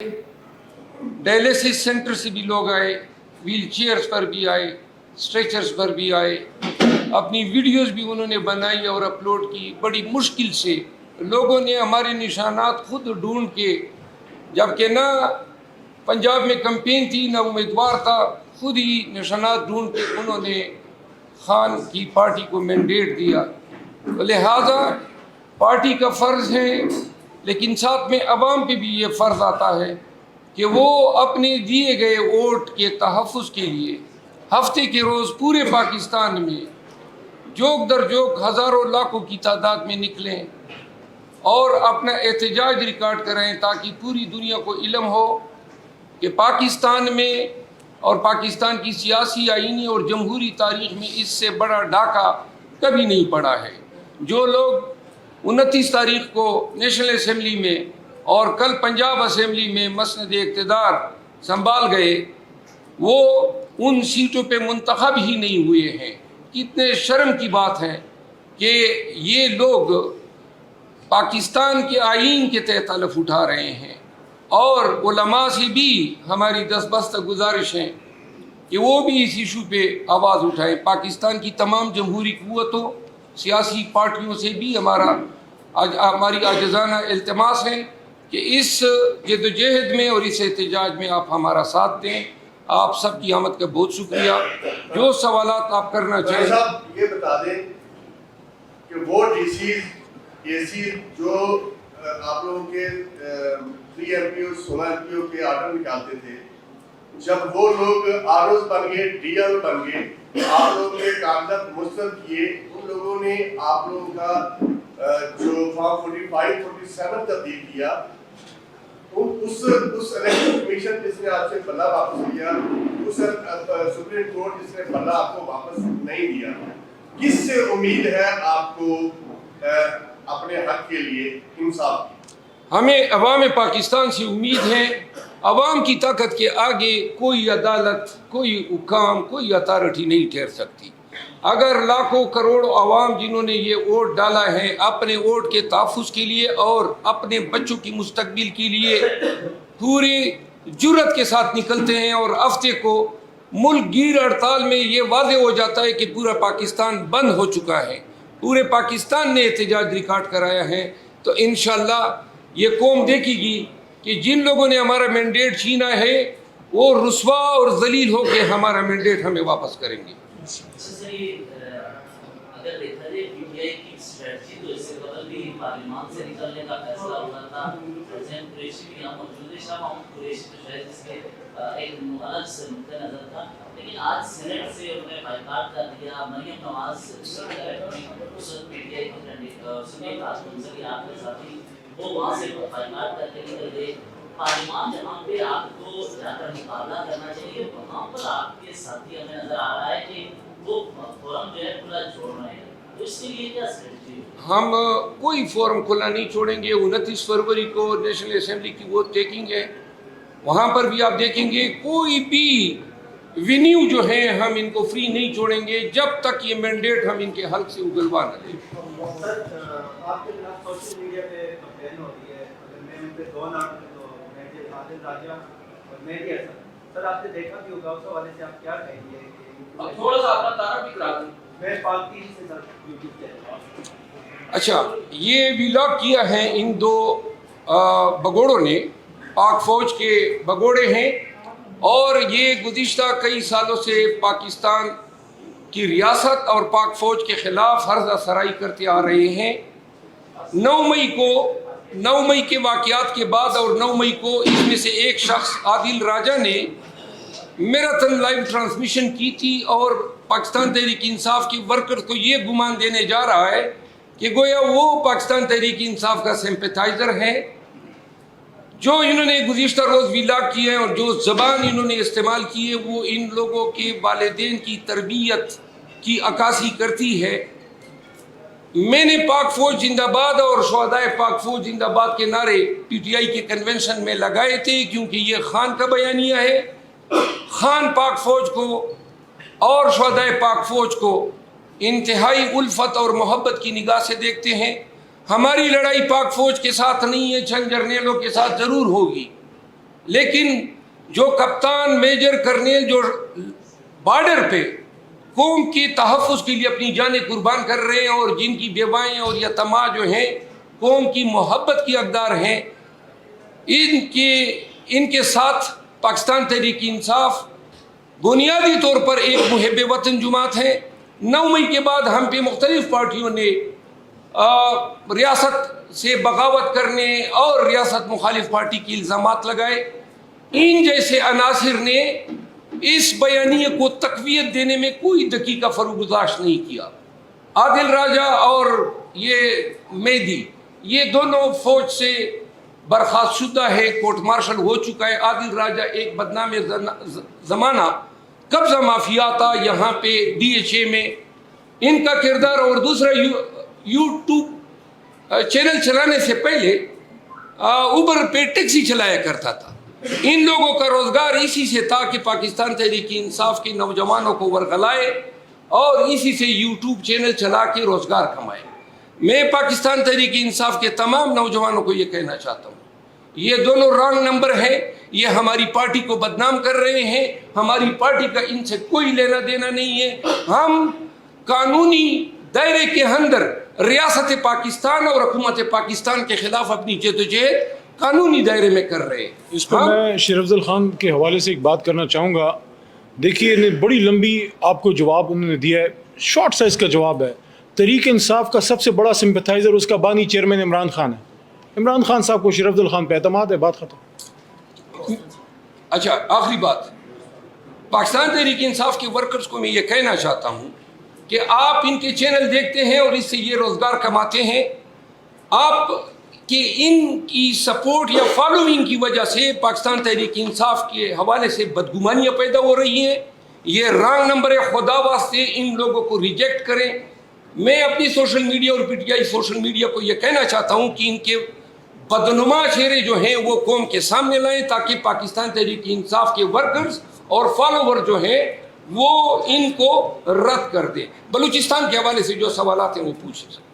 Dialysis centre से भी लोग आए, व्हील चेयर्स पर भी आए, स्ट्रेचर्स पर भी आए, अपनी वीडियोस भी उन्होंने बनाई और अपलोड की। बड़ी मुश्किल से लोगों ने हमारे निशानात खुद ढूंढ के, जबकि ना पंजाब में कैंपेन थी ना उम्मीदवार था, खुद ही निशानात ढूंढ के उन्होंने खान की पार्टी को मैंडेट दिया। तो लिहाजा पार्टी का फ़र्ज़ है, लेकिन साथ में अवाम पे भी ये फ़र्ज़ आता है कि वो अपने दिए गए वोट के तहफ़्फ़ुज़ के लिए हफ्ते के रोज़ पूरे पाकिस्तान में जोक दर जोक हज़ारों लाखों की तादाद में निकलें और अपना एहतजाज रिकॉर्ड करें, ताकि पूरी दुनिया को इल्म हो कि पाकिस्तान में और पाकिस्तान की सियासी, आईनी और जमहूरी तारीख़ में इससे बड़ा डाका कभी नहीं पड़ा है। जो लोग 29 तारीख़ को नेशनल असम्बली में और कल पंजाब असम्बली में मसनद इक़्तिदार संभाल गए, वो उन सीटों पे मुंतखब ही नहीं हुए हैं। कितने शर्म की बात है कि ये लोग पाकिस्तान के आईन के तहत हलफ उठा रहे हैं। और उलमा से भी हमारी दस्तबस्त गुजारिश है कि वो भी इस इशू पे आवाज़ उठाएं। पाकिस्तान की तमाम जमहूरी क़ुव्वतों, सियासी पार्टियों से भी हमारी आजिज़ाना इल्तिमास है कि इस जद्दोजहद में और इस एहतजाज में आप हमारा साथ दें। आप सब की आमद का बहुत शुक्रिया। जो सवालात आप करना चाहें। साहब ये बता दें कि वो डीसीज केसीज जो आप लोगों के 3 एमपीओ 16 एमपीओ के आर्डर निकालते थे, जब वो लोग आरओज बन गए, डीएल बन गए, आप लोगों ने कागजात मुस्तरद किए, उन लोगों ने आप लोगों का जो फॉर्म 45 47 तब्दील किया, उस इलेक्शन कमीशन जिसने आपसे बल्ला वापस लिया, उस सुप्रीम कोर्ट जिसने बल्ला आपको वापस नहीं दिया, किससे उम्मीद है आपको अपने हक के लिए इंसाफ की? हमें अवाम पाकिस्तान से उम्मीद है। अवाम की ताकत के आगे कोई अदालत, कोई हुकाम, कोई अथॉरिटी नहीं ठहर सकती। अगर लाखों करोड़ों अवाम जिन्होंने ये वोट डाला है अपने वोट के तहफ़्फ़ुज़ के लिए और अपने बच्चों की मुस्तकबिल के लिए पूरी जुर्रत के साथ निकलते हैं, और हफ्ते को मुल्क गिर हड़ताल में ये वाज़ेह हो जाता है कि पूरा पाकिस्तान बंद हो चुका है, पूरे पाकिस्तान ने एहतजाज रिकॉर्ड कराया है, तो इंशाअल्लाह ये कौम देखेगी कि जिन लोगों ने हमारा मैंडेट छीना है वो रुस्वा और जलील हो के हमारा मैंडेट हमें वापस करेंगे। अगर देखा जाए पीटीआई की स्ट्रेटजी, तो इससे कबल भी पार्लियामान से निकलने का फैसला हुआ था। प्रेसिडेंट कुरैशी भी यहाँ मौजूद है, शाह महमूद कुरैशी तो शायद इसके एक अलग से नुक्ता नजर था, लेकिन आज सेनेट से उन्होंने बाइकाट कर दिया। मरियम नवाज पीटीआई के सुनील कासमी आपके साथी वो वहाँ से बाइकाट करके निकल गए। पार्लियामान जहाँ पे आपको जाकर मुकाबला करना चाहिए, वहाँ पर आपके साथी हमें नजर आ रहा है कि वो फोरम जो है खुला छोड़ रहे हैं, तो इसके लिए क्या स्ट्रेटजी? हम कोई फोरम खुला नहीं छोड़ेंगे। 29 फरवरी को नेशनल असम्बली की वोट टेकिंग है, वहाँ पर भी आप देखेंगे कोई भी वेन्यू जो है हम इनको फ्री नहीं छोड़ेंगे जब तक ये मैंडेट हम इनके हल्क से उगलवा न दें। सर, आपके खिलाफ सोशल मीडिया पे कंप्लेन हो रही है, अगर मैं उन पे 2 नाम तो मैं आदिल राजा और मेरी है सर, आपने देखा भी होगा, उस हवाले से आप क्या कहेंगे? थोड़ा सा अपना तारा भी करा दें। मैं पार्टी से सर यूट्यूब पे। अच्छा, ये व्लॉग किया है इन 2 बगोड़ों ने, पाक फौज के बगोड़े हैं, और ये गुज़िश्ता कई सालों से पाकिस्तान की रियासत और पाक फौज के ख़िलाफ़ हर्ज़ा सराई करते आ रहे हैं। 9 मई के वाक़यात के बाद और 9 मई को इसमें से एक शख्स आदिल राजा ने मैराथन लाइव ट्रांसमिशन की थी और पाकिस्तान तहरीक इंसाफ के वर्कर को ये गुमान देने जा रहा है कि गोया वो पाकिस्तान तहरीक इंसाफ का सिंपैथाइज़र है। जो इन्होंने गुज़िश्ता रोज़ व्लॉग किए हैं और जो ज़बान इन्होंने इस्तेमाल की है वो इन लोगों के वालिदैन की तरबियत की अक्कासी करती है। मैंने पाक फ़ौज जिंदाबाद और शुहदाए पाक फ़ौज जिंदाबाद के नारे पीटीआई के कन्वेंशन में लगाए थे, क्योंकि ये खान का बयानिया है। खान पाक फ़ौज को और शुहदाए पाक फ़ौज को इंतहाई उल्फत और मोहब्बत की निगाह से देखते हैं। हमारी लड़ाई पाक फौज के साथ नहीं है, चंद जर्नेलों के साथ ज़रूर होगी, لیکن جو کپتان میجر کرنیل جو بارڈر پہ قوم کی تحفظ کے لیے اپنی جانیں قربان کر رہے ہیں اور جن کی بیوائیں اور یتیماں جو ہیں قوم کی محبت کی حقدار ہیں، ان کے ساتھ پاکستان تحریک انصاف بنیادی طور پر ایک محب وطن جماعت ہے۔ 9 مئی کے بعد ہم پہ مختلف پارٹیوں نے ریاست سے بغاوت کرنے اور ریاست مخالف پارٹی کے الزامات لگائے۔ ان جیسے عناصر نے اس بیانیے کو تقویت دینے میں کوئی دقیقہ فروگزاشت نہیں کیا۔ عادل راجہ اور یہ مہدی یہ دونوں فوج سے برخاست شدہ ہے، کورٹ مارشل ہو چکا ہے۔ عادل راجہ ایک بدنام زمانہ قبضہ مافیا تھا یہاں پہ DHA میں، ان کا کردار، اور دوسرا یوٹیوب چینل چلانے سے پہلے اوبر پہ ٹیکسی چلایا کرتا تھا۔ ان لوگوں کا روزگار اسی سے تھا کہ پاکستان تحریک انصاف کے نوجوانوں کو ورغلائے اور اسی سے یوٹیوب چینل چلا کے روزگار کمائے۔ میں پاکستان تحریک انصاف کے تمام نوجوانوں کو یہ کہنا چاہتا ہوں، یہ دونوں رانگ نمبر ہیں، یہ ہماری پارٹی کو بدنام کر رہے ہیں، ہماری پارٹی کا ان سے کوئی لینا دینا نہیں ہے۔ ہم قانونی دائرے کے اندر ریاست پاکستان اور حکومت پاکستان کے خلاف اپنی جدوجہد قانونی دائرے میں کر رہے ہیں۔ اس پر میں شیر افضل خان کے حوالے سے ایک بات کرنا چاہوں گا۔ دیکھیے انہیں بڑی لمبی آپ کو جواب انہوں نے دیا ہے، شارٹ سا اس کا جواب ہے۔ تحریک انصاف کا سب سے بڑا سمپتھائزر اس کا بانی چیئرمین عمران خان ہے۔ عمران خان صاحب کو شیر افضل خان پہ اعتماد ہے، بات ختم۔ اچھا، آخری بات، پاکستان تحریک انصاف کے ورکرز کو میں یہ کہنا چاہتا ہوں کہ آپ ان کے چینل دیکھتے ہیں اور اس سے یہ روزگار کماتے ہیں، آپ کہ ان کی سپورٹ یا فالوئنگ کی وجہ سے پاکستان تحریک انصاف کے حوالے سے بدگمانیاں پیدا ہو رہی ہیں، یہ رانگ نمبر ہے۔ خدا واسطے ان لوگوں کو ریجیکٹ کریں۔ میں اپنی سوشل میڈیا اور PTI سوشل میڈیا کو یہ کہنا چاہتا ہوں کہ ان کے بدنما چہرے جو ہیں وہ قوم کے سامنے لائیں تاکہ پاکستان تحریک انصاف کے ورکرز اور فالوور جو ہیں وہ ان کو رد کر دیں۔ بلوچستان کے حوالے سے جو سوالات ہیں وہ پوچھ سکتے ہیں۔